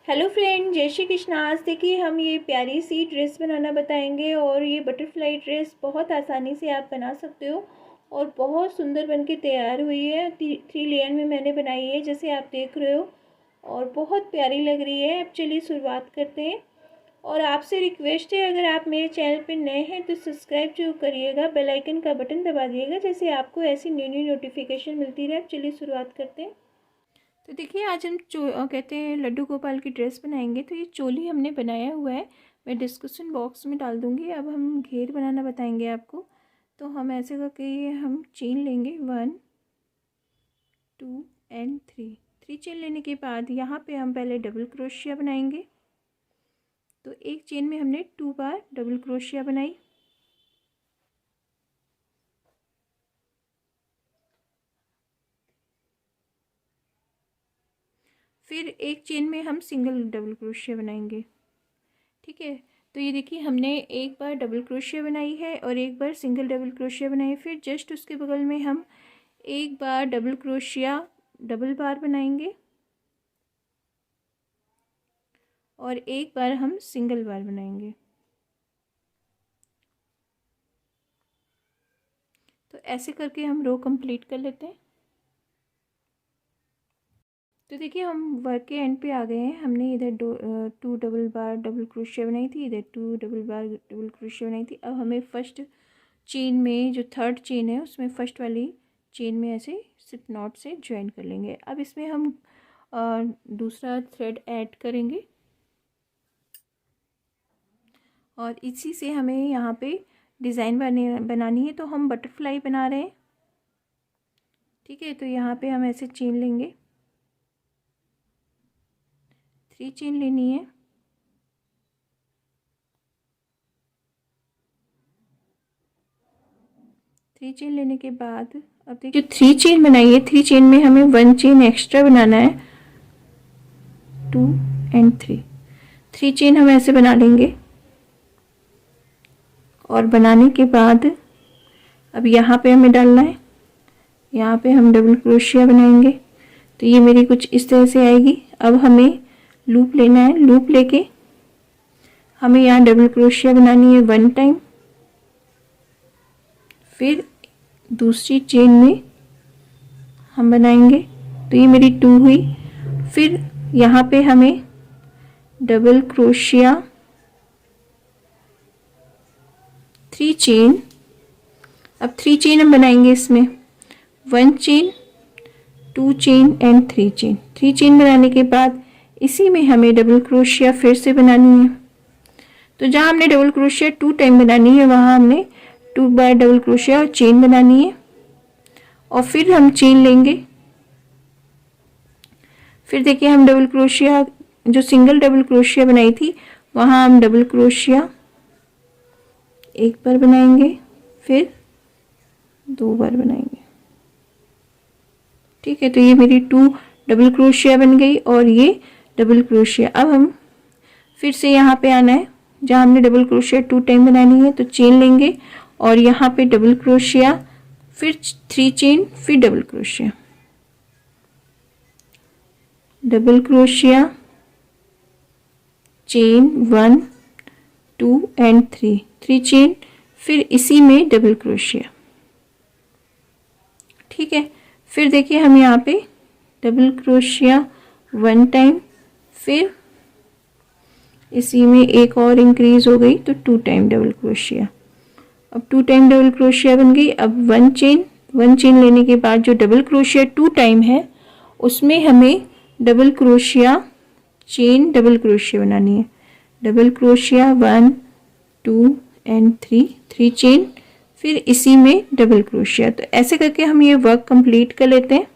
Hello friend, जय श्री कृष्ण। आज देखिए हम ये प्यारी सी ड्रेस बनाना बताएंगे और ये बटरफ्लाई ड्रेस बहुत आसानी से आप बना सकते हो और बहुत सुंदर बन के तैयार हुई है। थ्री लेयर में मैंने बनाई है जैसे आप देख रहे हो और बहुत प्यारी लग रही है। अब चलिए शुरुआत करते हैं और आपसे रिक्वेस्ट है, अगर आप मेरे चैनल पर नए हैं तो सब्सक्राइब जरूर करिएगा, बेल आइकन का बटन दबा दिएगा जैसे आपको ऐसी न्यू न्यू नोटिफिकेशन मिलती रहे। अब चलिए शुरुआत करते हैं। तो देखिए आज हम कहते हैं लड्डू गोपाल की ड्रेस बनाएंगे। तो ये चोली हमने बनाया हुआ है, मैं डिस्क्रिप्शन बॉक्स में डाल दूँगी। अब हम घेर बनाना बताएंगे आपको। तो हम ऐसे करके ये हम चेन लेंगे 1 2 एंड 3 चेन लेने के बाद यहाँ पे हम पहले डबल क्रोशिया बनाएंगे। तो एक चेन में हमने 2 बार डबल क्रोशिया बनाई, फिर एक चेन में हम सिंगल डबल क्रोशिया बनाएंगे। ठीक है, तो ये देखिए हमने एक बार डबल क्रोशिया बनाई है और एक बार सिंगल डबल क्रोशिया बनाई है। फिर जस्ट उसके बगल में हम एक बार डबल क्रोशिया डबल बार बनाएंगे और एक बार हम सिंगल बार बनाएंगे। तो ऐसे करके हम रो कंप्लीट कर लेते हैं। तो देखिए हम वर्क के एंड पे आ गए हैं। हमने इधर 2 डबल बार डबल क्रोशिया बनाई थी, इधर 2 डबल बार डबल क्रोशिया बनाई थी। अब हमें फर्स्ट चेन में जो थर्ड चेन है उसमें फर्स्ट वाली चेन में ऐसे सिप नॉट से ज्वाइन कर लेंगे। अब इसमें हम दूसरा थ्रेड ऐड करेंगे और इसी से हमें यहाँ पे डिज़ाइन बनानी है। तो हम बटरफ्लाई बना रहे हैं। ठीक है, तो यहाँ पे हम ऐसे चेन लेंगे, 3 चेन लेनी है। थ्री चेन लेने के बाद अब देखिए 3 चेन बनाई है, 3 चेन में हमें 1 चेन एक्स्ट्रा बनाना है। 2 एंड 3 चेन हम ऐसे बना लेंगे और बनाने के बाद अब यहाँ पे हमें डालना है, यहाँ पे हम डबल क्रोशिया बनाएंगे। तो ये मेरी कुछ इस तरह से आएगी। अब हमें लूप लेना है, लूप लेके हमें यहाँ डबल क्रोशिया बनानी है 1 टाइम, फिर दूसरी चेन में हम बनाएंगे। तो ये मेरी 2 हुई। फिर यहाँ पे हमें डबल क्रोशिया 3 चेन, अब 3 चेन हम बनाएंगे इसमें, 1 chain 2 chain and 3 chain. 3 chain बनाने के बाद इसी में हमें डबल क्रोशिया फिर से बनानी है। तो जहाँ हमने डबल क्रोशिया 2 टाइम बनानी है वहाँ हमने 2 बार डबल क्रोशिया और चेन बनानी है और फिर हम चेन लेंगे। फिर देखिए हम डबल क्रोशिया जो सिंगल डबल क्रोशिया बनाई थी वहाँ हम डबल क्रोशिया एक बार बनाएंगे, फिर 2 बार बनाएंगे। ठीक है, तो ये मेरी 2 डबल क्रोशिया बन गई और ये डबल क्रोशिया। अब हम फिर से यहाँ पे आना है, जहाँ हमने डबल क्रोशिया 2 टाइम बनानी है। तो चेन लेंगे और यहाँ पे डबल क्रोशिया, फिर 3 चेन, फिर double crochet, double crochet, chain 1 2 and 3 chain, फिर इसी में डबल क्रोशिया। ठीक है, फिर देखिए हम यहाँ पे डबल क्रोशिया 1 टाइम, फिर इसी में एक और इंक्रीज हो गई तो 2 टाइम डबल क्रोशिया। अब 2 टाइम डबल क्रोशिया बन गई। अब 1 चेन लेने के बाद जो डबल क्रोशिया 2 टाइम है उसमें हमें double crochet chain double crochet बनानी है। डबल क्रोशिया 1 2 एंड 3 चेन, फिर इसी में डबल क्रोशिया। तो ऐसे करके हम ये वर्क कंप्लीट कर लेते हैं।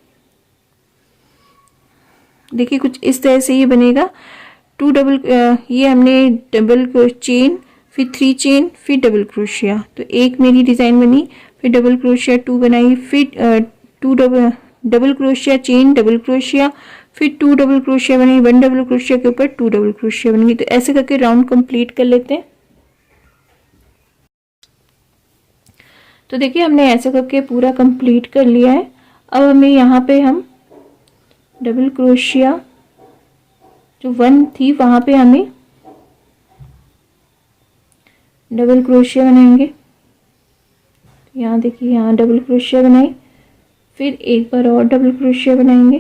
देखिए कुछ इस तरह से ये बनेगा। ये हमने डबल चेन, फिर 3 चेन, फिर डबल क्रोशिया। तो एक मेरी डिज़ाइन बनी, फिर डबल क्रोशिया 2 बनाई, फिर 2 double crochet chain double crochet, फिर 2 डबल क्रोशिया बनी, 1 डबल क्रोशिया के ऊपर 2 डबल क्रोशिया बन गई। तो ऐसे करके राउंड कंप्लीट कर लेते हैं। तो देखिए हमने ऐसे करके पूरा कंप्लीट कर लिया है। अब हमें यहाँ पे हम डबल क्रोशिया जो 1 थी वहाँ पे हमें डबल क्रोशिया बनाएंगे। यहाँ देखिए, यहाँ डबल क्रोशिया बनाई, फिर एक बार और डबल क्रोशिया बनाएंगे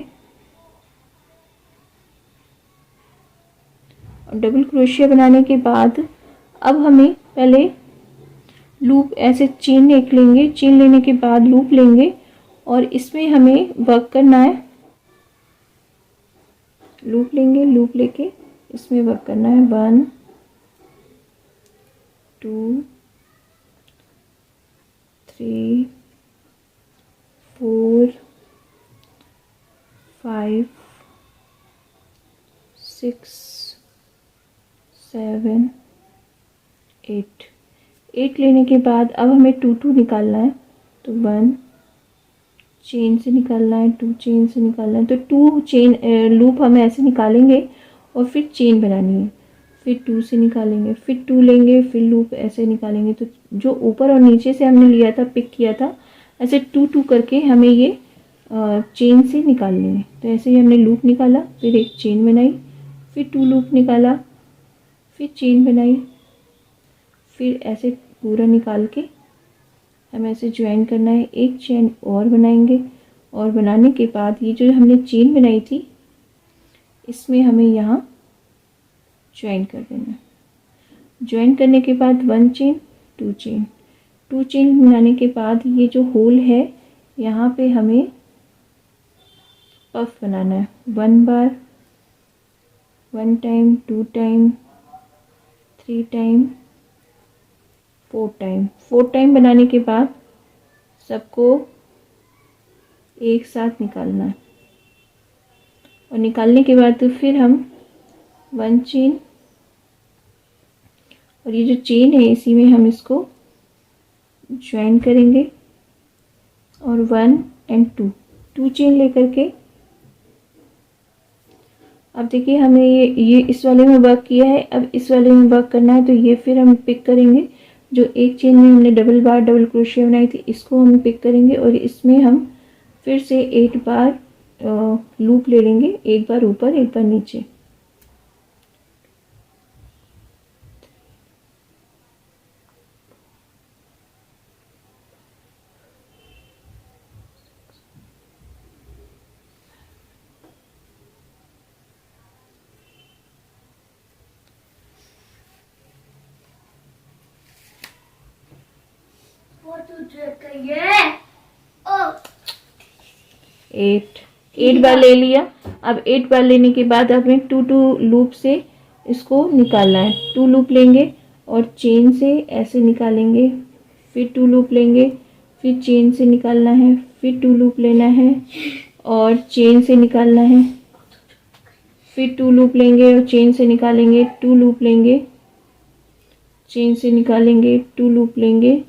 और डबल क्रोशिया बनाने के बाद अब हमें पहले लूप ऐसे चेन एक लेंगे, चेन लेने के बाद लूप लेंगे और इसमें हमें वर्क करना है। लूप लेंगे, लूप लेके इसमें वर्क करना है 1 2 3 4 5 6 7 8 8 लेने के बाद अब हमें 2 2 निकालना है। तो 1 चेन से निकालना है, 2 चेन से निकालना है। तो 2 चेन लूप हम ऐसे निकालेंगे और फिर चेन बनानी है, फिर 2 से निकालेंगे, फिर 2 लेंगे, फिर लूप ऐसे निकालेंगे। तो जो ऊपर और नीचे से हमने लिया था, पिक किया था, ऐसे 2 2 करके हमें ये चेन से निकालनी है। तो ऐसे ही हमने लूप निकाला, फिर एक चेन बनाई, फिर 2 लूप निकाला, फिर चेन बनाई, फिर ऐसे पूरा निकाल के हमें ऐसे ज्वाइन करना है। एक चेन और बनाएंगे और बनाने के बाद ये जो हमने चेन बनाई थी इसमें हमें यहाँ ज्वाइन कर देना है। ज्वाइन करने के बाद 1 चेन 2 चेन 2 चेन बनाने के बाद ये जो होल है यहाँ पे हमें पफ बनाना है। 1 बार, 1 time, 2 time, 3 time, 4 time. 4 time बनाने के बाद सबको एक साथ निकालना है और निकालने के बाद तो फिर हम 1 चेन और ये जो चेन है इसी में हम इसको ज्वाइन करेंगे और 1 एंड 2 चेन लेकर के अब देखिए हमने ये इस वाले में वर्क किया है। अब इस वाले में वर्क करना है, तो ये फिर हम पिक करेंगे। जो एक चेन में हमने डबल बार डबल क्रोशिया बनाई थी इसको हम पिक करेंगे और इसमें हम फिर से 8 बार लूप ले लेंगे, एक बार ऊपर एक बार नीचे। एट बार ले लिया। अब 8 बार लेने के बाद हमें 2 2 लूप से इसको निकालना है। 2 लूप लेंगे और चेन से ऐसे निकालेंगे, फिर 2 लूप लेंगे, फिर चेन से निकालना है, फिर 2 लूप लेना है और चेन से निकालना है, फिर 2 लूप लेंगे और चेन से निकालेंगे, 2 लूप लेंगे, चेन से निकालेंगे, 2 लूप लेंगे,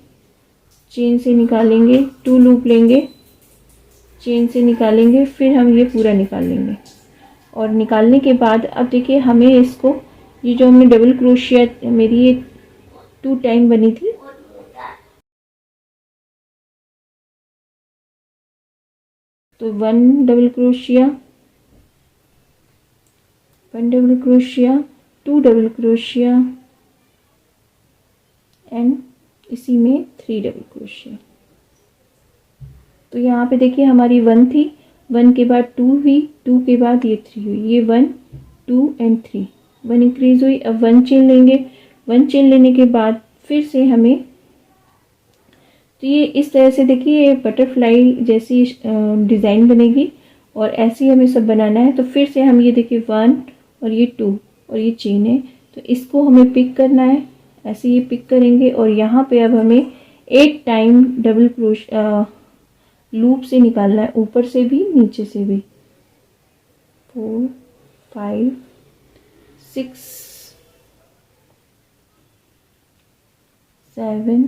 चेन से निकालेंगे, 2 लूप लेंगे, चेन से निकालेंगे, फिर हम ये पूरा निकाल लेंगे। और निकालने के बाद अब देखिए हमें इसको, ये जो हमने डबल क्रोशिया मेरी ये 2 टाइम बनी थी, तो 1 double crochet, 1 double crochet, 2 double crochet and इसी में 3 डबल क्रोशिया। तो यहाँ पे देखिए हमारी 1 थी, 1 के बाद 2 हुई, 2 के बाद ये 3 हुई, ये 1 2 एंड 3, 1 इंक्रीज हुई। अब 1 चेन लेंगे, 1 चेन लेने के बाद फिर से हमें, तो ये इस तरह से देखिए ये बटरफ्लाई जैसी डिज़ाइन बनेगी और ऐसे ही हमें सब बनाना है। तो फिर से हम ये देखिए 1 और ये 2 और ये चेन है, तो इसको हमें पिक करना है। ऐसे ये पिक करेंगे और यहाँ पे अब हमें 8 टाइम डबल क्रोशिया लूप से निकालना है, ऊपर से भी नीचे से भी। 4 5 6 7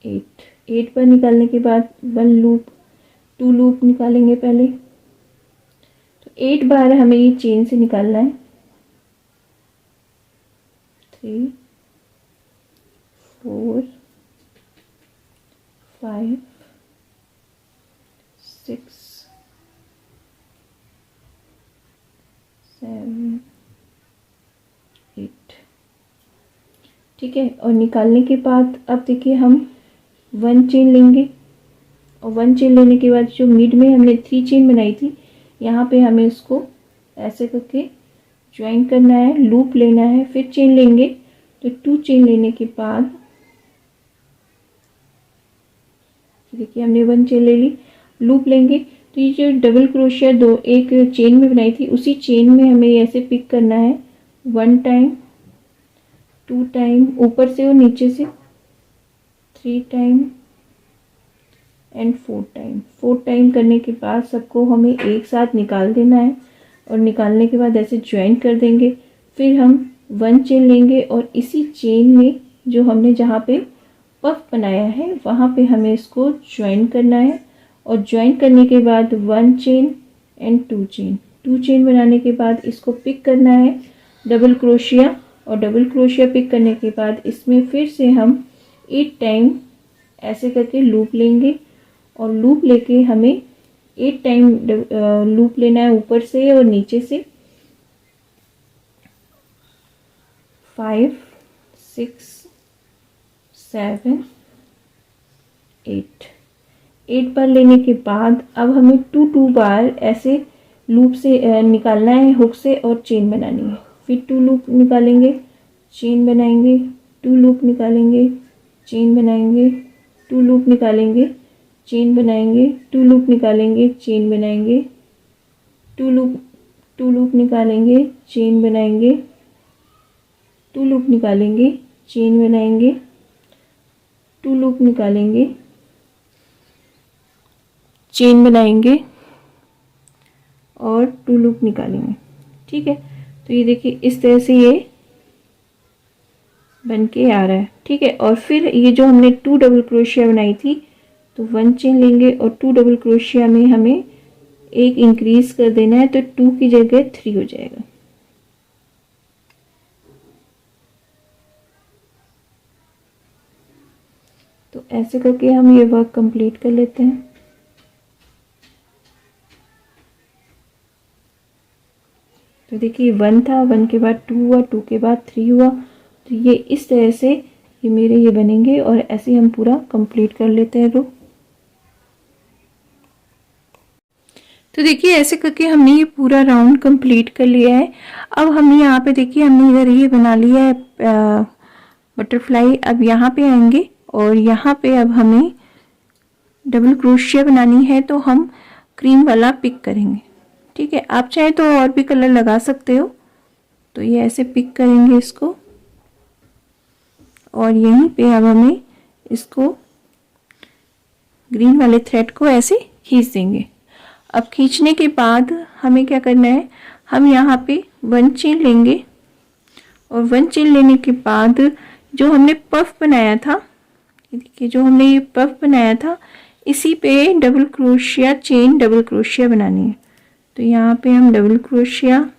8 8 बार निकालने के बाद 1 लूप 2 लूप निकालेंगे पहले। तो 8 बार हमें ये चेन से निकालना है। 3 4 5 6 7 8। ठीक है, और निकालने के बाद अब देखिए हम 1 चेन लेंगे और 1 चेन लेने के बाद जो मिड में हमने 3 चेन बनाई थी यहाँ पे हमें इसको ऐसे करके ज्वाइन करना है, लूप लेना है, फिर चेन लेंगे। तो 2 चेन लेने के बाद देखिए हमने 1 चेन ले ली, लूप लेंगे। तो ये जो डबल क्रोशिया एक चेन में बनाई थी उसी चेन में हमें ऐसे पिक करना है 1 टाइम, 2 टाइम ऊपर से और नीचे से, 3 टाइम एंड 4 टाइम। 4 टाइम करने के बाद सबको हमें एक साथ निकाल देना है और निकालने के बाद ऐसे ज्वाइन कर देंगे। फिर हम 1 चेन लेंगे और इसी चेन में जो हमने जहाँ पे पफ बनाया है वहाँ पे हमें इसको ज्वाइन करना है और ज्वाइन करने के बाद 1 चेन एंड 2 चेन। 2 चेन बनाने के बाद इसको पिक करना है डबल क्रोशिया, और डबल क्रोशिया पिक करने के बाद इसमें फिर से हम 8 टाइम ऐसे करके लूप लेंगे और लूप लेके हमें 8 टाइम लूप लेना है ऊपर से और नीचे से। 5 6 7 8 बार लेने के बाद अब हमें 2 बार ऐसे लूप से निकालना है हुक से और चेन बनानी है। फिर 2 लूप निकालेंगे, चेन बनाएंगे, 2 लूप निकालेंगे, चेन बनाएंगे, 2 लूप निकालेंगे, चेन बनाएंगे, 2 लूप निकालेंगे, चेन बनाएंगे, 2 लूप निकालेंगे, चेन बनाएंगे, 2 लूप निकालेंगे, चेन बनाएंगे, 2 लूप निकालेंगे, चेन बनाएंगे और 2 लूप निकालेंगे। ठीक है, तो ये देखिए इस तरह से ये बन के आ रहा है। ठीक है, और फिर ये जो हमने 2 डबल क्रोशिया बनाई थी तो 1 चेन लेंगे और 2 डबल क्रोशिया में हमें एक इंक्रीज कर देना है, तो 2 की जगह 3 हो जाएगा। तो ऐसे करके हम ये वर्क कंप्लीट कर लेते हैं। तो देखिए 1 था, 1 के बाद 2 हुआ, 2 के बाद 3 हुआ। तो ये इस तरह से ये मेरे ये बनेंगे और ऐसे हम पूरा कंप्लीट कर लेते हैं रो। तो देखिए ऐसे करके हमने ये पूरा राउंड कंप्लीट कर लिया है। अब हमने यहाँ पे देखिए हमने इधर ये बना लिया है बटरफ्लाई। अब यहाँ पे आएंगे और यहाँ पे अब हमें डबल क्रोशिया बनानी है, तो हम क्रीम वाला पिक करेंगे। ठीक है, आप चाहे तो और भी कलर लगा सकते हो। तो ये ऐसे पिक करेंगे इसको और यहीं पे अब हमें इसको ग्रीन वाले थ्रेड को ऐसे खींच देंगे। अब खींचने के बाद हमें क्या करना है, हम यहाँ पे 1 चेन लेंगे और 1 चेन लेने के बाद जो हमने पफ बनाया था, देखिए जो हमने ये पफ बनाया था इसी पे double crochet chain double crochet बनानी है। तो यहाँ पे हम double crochet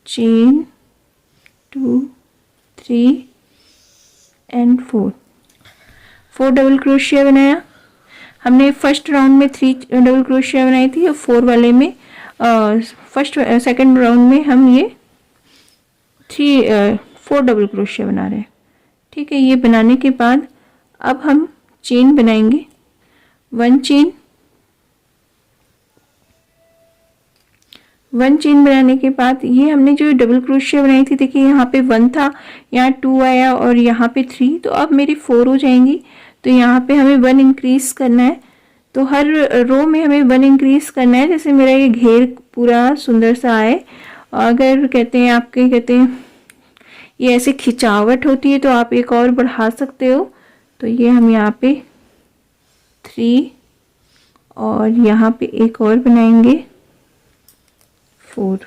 chain 2 3 and 4 double crochet बनाया। हमने फर्स्ट राउंड में 3 डबल क्रोशिया बनाई थी और 4 वाले में सेकंड राउंड में हम ये 4 डबल क्रोशिया बना रहे हैं। ठीक है, ये बनाने के बाद अब हम चेन बनाएंगे। 1 चेन बनाने के बाद ये हमने जो डबल क्रोशिया बनाई थी, देखिए यहाँ पे 1 था, यहाँ 2 आया और यहाँ पे 3, तो अब मेरी 4 हो जाएंगी। तो यहाँ पे हमें 1 इंक्रीज करना है। तो हर रो में हमें 1 इंक्रीज करना है, जैसे मेरा ये घेर पूरा सुंदर सा आए। अगर कहते हैं ये ऐसे खिंचावट होती है तो आप एक और बढ़ा सकते हो। तो ये हम यहाँ पे 3 और यहाँ पे एक और बनाएंगे 4।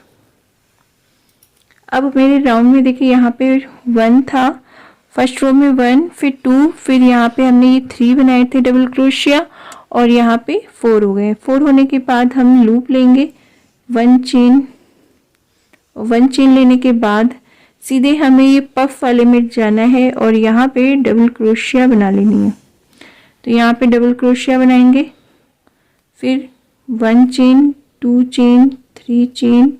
अब मेरे राउंड में देखिए यहाँ पे 1 था, फर्स्ट रो में 1, फिर 2, फिर यहाँ पे हमने ये 3 बनाए थे डबल क्रोशिया और यहाँ पे 4 हो गए। 4 होने के बाद हम लूप लेंगे 1 चेन लेने के बाद सीधे हमें ये पफ वाले में जाना है और यहाँ पे डबल क्रोशिया बना लेनी है। तो यहाँ पे डबल क्रोशिया बनाएंगे, फिर 1 chain 2 chain 3 chain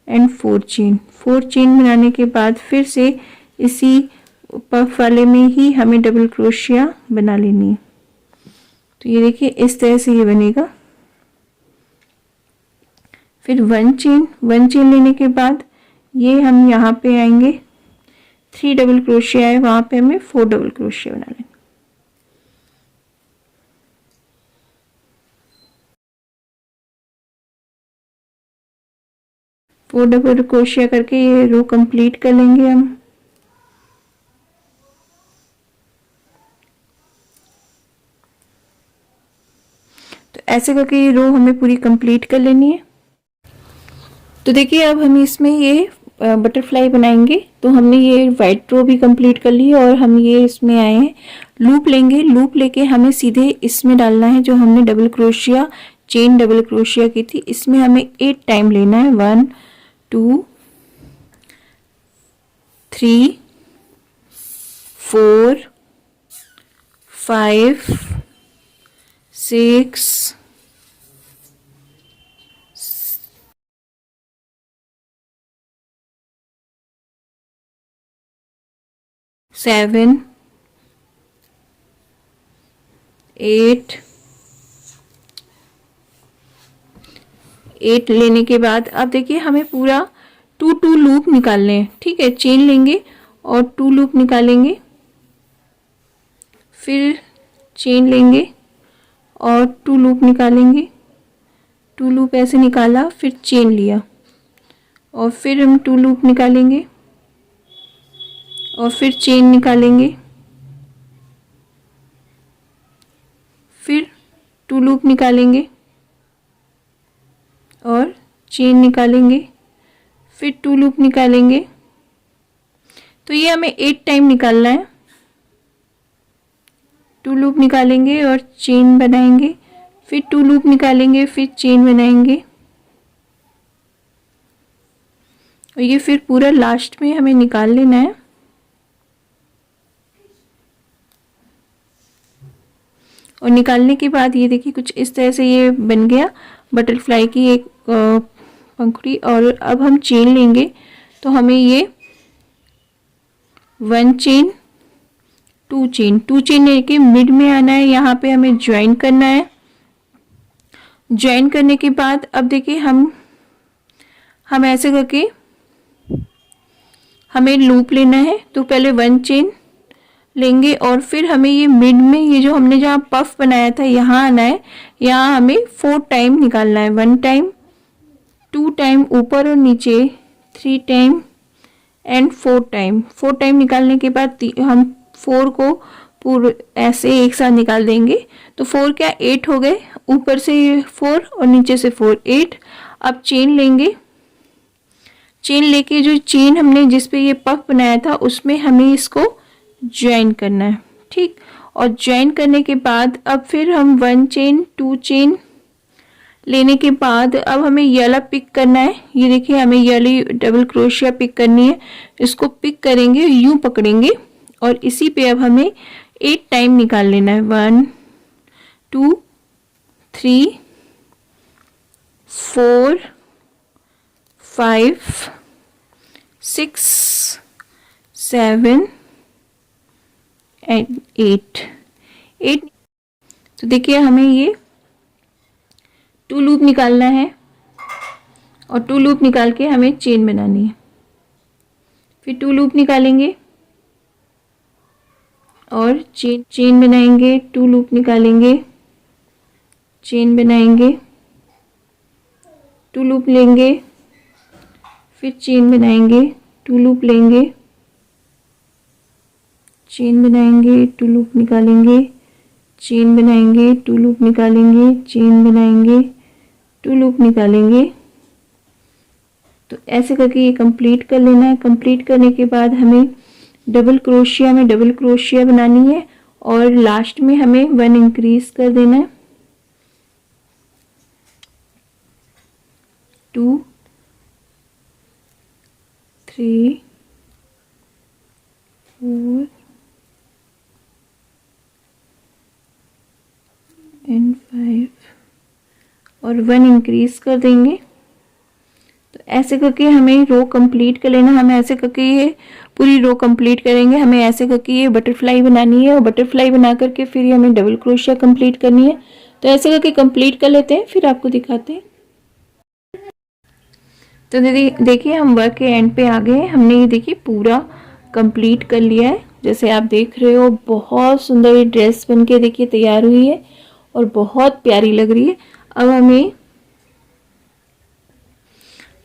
and 4 chain. 4 chain बनाने के बाद फिर से इसी पफ वाले में ही हमें डबल क्रोशिया बना लेनी है। तो ये देखिए इस तरह से ये बनेगा। फिर 1 चेन लेने के बाद ये हम यहाँ पे आएंगे, 3 डबल क्रोशिया है, वहाँ पे हमें 4 डबल क्रोशिया बना लेंगे। फोर डबल क्रोशिया करके ये रो कंप्लीट कर लेंगे हम। तो ऐसे करके ये रो हमें पूरी कंप्लीट कर लेनी है। तो देखिए अब हम इसमें ये बटरफ्लाई बनाएंगे। तो हमने ये वाइट रो भी कंप्लीट कर ली और हम ये इसमें आए हैं। लूप लेंगे, लूप लेके हमें सीधे इसमें डालना है जो हमने double crochet chain double crochet की थी। इसमें हमें 8 टाइम लेना है, 1 2 3 4 5 6 7 8 लेने के बाद अब देखिए हमें पूरा 2 लूप निकालने हैं। ठीक है, चेन लेंगे और 2 लूप निकालेंगे, फिर चेन लेंगे और 2 लूप निकालेंगे। 2 लूप ऐसे निकाला, फिर चेन लिया और फिर हम 2 लूप निकालेंगे और फिर चेन निकालेंगे, फिर 2 लूप निकालेंगे और चेन निकालेंगे, फिर 2 लूप निकालेंगे। तो ये हमें 8 टाइम निकालना है। 2 लूप निकालेंगे और चेन बनाएंगे, फिर 2 लूप निकालेंगे, फिर चेन बनाएंगे और ये फिर पूरा लास्ट में हमें निकाल लेना है। और निकालने के बाद ये देखिए कुछ इस तरह से ये बन गया बटरफ्लाई की एक पंखुड़ी। और अब हम चेन लेंगे तो हमें ये 1 चेन 2 चेन लेके मिड में आना है, यहाँ पे हमें ज्वाइन करना है। ज्वाइन करने के बाद अब देखिए हम ऐसे करके हमें लूप लेना है। तो पहले 1 चेन लेंगे और फिर हमें ये मिड में ये जो हमने जहाँ पफ बनाया था यहाँ आना है। यहाँ हमें 4 टाइम निकालना है, 1 टाइम 2 टाइम ऊपर और नीचे, 3 टाइम एंड 4 टाइम। 4 टाइम निकालने के बाद हम 4 को पूरे ऐसे एक साथ निकाल देंगे। तो 4 क्या 8 हो गए, ऊपर से 4 और नीचे से 4, 8। अब चेन लेंगे, चेन लेके जो चेन हमने जिस पे ये पफ बनाया था उसमें हमें इसको ज्वाइन करना है। ठीक, और ज्वाइन करने के बाद अब फिर हम 1 चेन 2 चेन लेने के बाद अब हमें येलो पिक करना है। ये देखिए हमें येलो डबल क्रोशिया पिक करनी है। इसको पिक करेंगे, यूं पकड़ेंगे और इसी पे अब हमें 8 टाइम निकाल लेना है, 1 2 3 4 5 6 7 एंड 8। तो देखिए हमें ये 2 लूप निकालना है और 2 लूप निकाल के हमें चेन बनानी है। फिर 2 लूप निकालेंगे और चेन बनाएंगे, 2 लूप निकालेंगे, चेन बनाएंगे, 2 लूप लेंगे, फिर चेन बनाएंगे, 2 लूप लेंगे, चेन बनाएंगे, 2 लूप निकालेंगे, चेन बनाएंगे, 2 लूप निकालेंगे, चेन बनाएंगे, 2 लूप निकालेंगे। तो ऐसे करके ये कंप्लीट कर लेना है। कंप्लीट करने के बाद हमें डबल क्रोशिया में डबल क्रोशिया बनानी है और लास्ट में हमें 1 इंक्रीज कर देना है, 2 3 4 एंड 5 और 1 इंक्रीज कर देंगे। ऐसे करके हमें रो कंप्लीट कर लेना। हमें ऐसे करके ये पूरी रो कंप्लीट करेंगे। हमें ऐसे करके ये बटरफ्लाई बनानी है और बटरफ्लाई बना करके फिर ये हमें डबल क्रोशिया कंप्लीट करनी है। तो ऐसे करके कंप्लीट कर लेते हैं, फिर आपको दिखाते हैं। तो दीदी देखिए हम वर्क के एंड पे आ गए हैं। हमने ये देखिए पूरा कंप्लीट कर लिया है। जैसे आप देख रहे हो बहुत सुंदर ये ड्रेस बन के देखिए तैयार हुई है और बहुत प्यारी लग रही है। अब हमें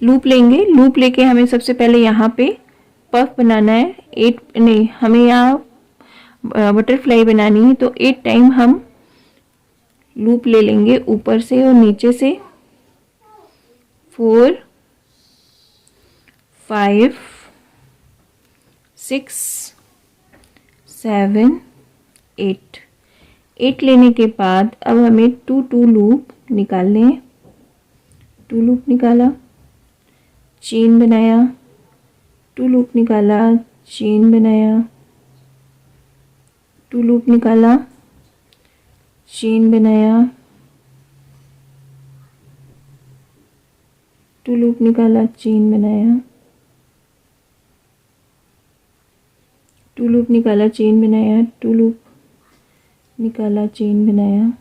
लूप लेंगे। लूप लेके हमें सबसे पहले यहाँ पे पफ बनाना है। 8 नहीं, हमें यहाँ बटरफ्लाई बनानी है। तो 8 टाइम हम लूप ले लेंगे ऊपर से और नीचे से। 4 5 6 7 8 8 लेने के बाद अब हमें 2 लूप निकालने हैं। 2 लूप निकाला, चेन बनाया, 2 लूप निकाला, चेन बनाया, 2 लूप निकाला, चेन बनाया, 2 लूप निकाला, चेन बनाया, 2 लूप निकाला, चेन बनाया, 2 लूप निकाला, चेन बनाया,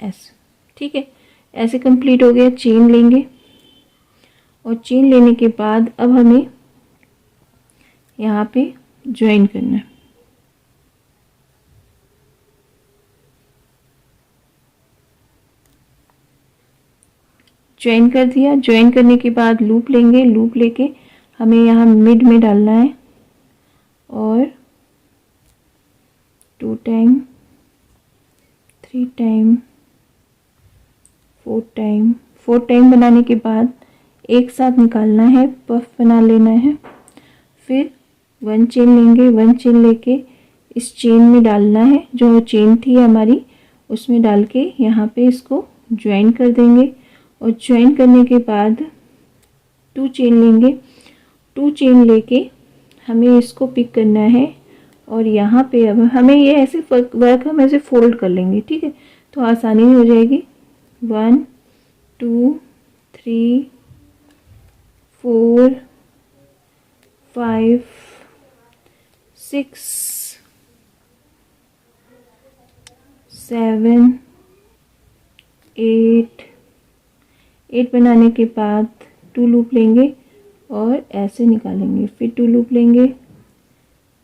ऐसे। ठीक है, ऐसे कंप्लीट हो गया। चेन लेंगे और चेन लेने के बाद अब हमें यहाँ पे ज्वाइन करना है। ज्वाइन कर दिया। ज्वाइन करने के बाद लूप लेंगे। लूप लेके हमें यहाँ मिड में डालना है और 2 टाइम, 3 टाइम, 4 टाइम बनाने के बाद एक साथ निकालना है, पफ बना लेना है। फिर 1 चेन लेंगे। 1 चेन लेके इस चेन में डालना है, जो चेन थी हमारी उसमें डाल के यहाँ पे इसको ज्वाइन कर देंगे। और ज्वाइन करने के बाद 2 चेन लेंगे। 2 चेन लेके हमें इसको पिक करना है और यहाँ पे अब हमें ये ऐसे वर्क हम ऐसे फोल्ड कर लेंगे। ठीक है, तो आसानी हो जाएगी। 1 2 3 4 5 6 7 8 बनाने के बाद 2 लूप लेंगे और ऐसे निकालेंगे। फिर 2 लूप लेंगे,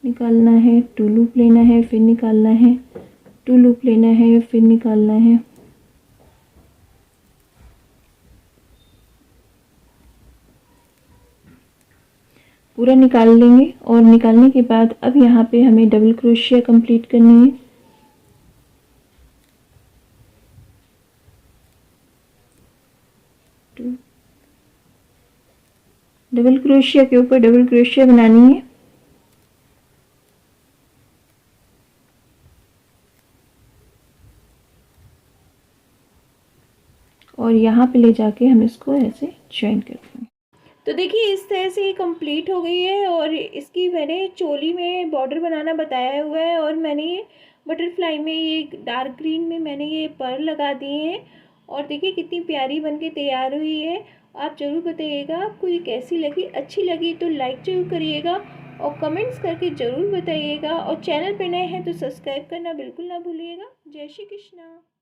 निकालना है, 2 लूप लेना है, फिर निकालना है, 2 लूप लेना है, फिर निकालना है। पूरा निकाल लेंगे और निकालने के बाद अब यहाँ पे हमें डबल क्रोशिया कंप्लीट करनी है। डबल क्रोशिया के ऊपर डबल क्रोशिया बनानी है और यहाँ पे ले जाके हम इसको ऐसे ज्वाइन कर देंगे। तो देखिए इस तरह से ये कंप्लीट हो गई है और इसकी मैंने चोली में बॉर्डर बनाना बताया हुआ है और मैंने ये बटरफ्लाई में ये डार्क ग्रीन में मैंने ये पर्ल लगा दिए हैं और देखिए कितनी प्यारी बनके तैयार हुई है। आप ज़रूर बताइएगा आपको ये कैसी लगी। अच्छी लगी तो लाइक ज़रूर करिएगा और कमेंट्स करके ज़रूर बताइएगा और चैनल पे नए हैं तो सब्सक्राइब करना बिल्कुल ना भूलिएगा। जय श्री कृष्णा।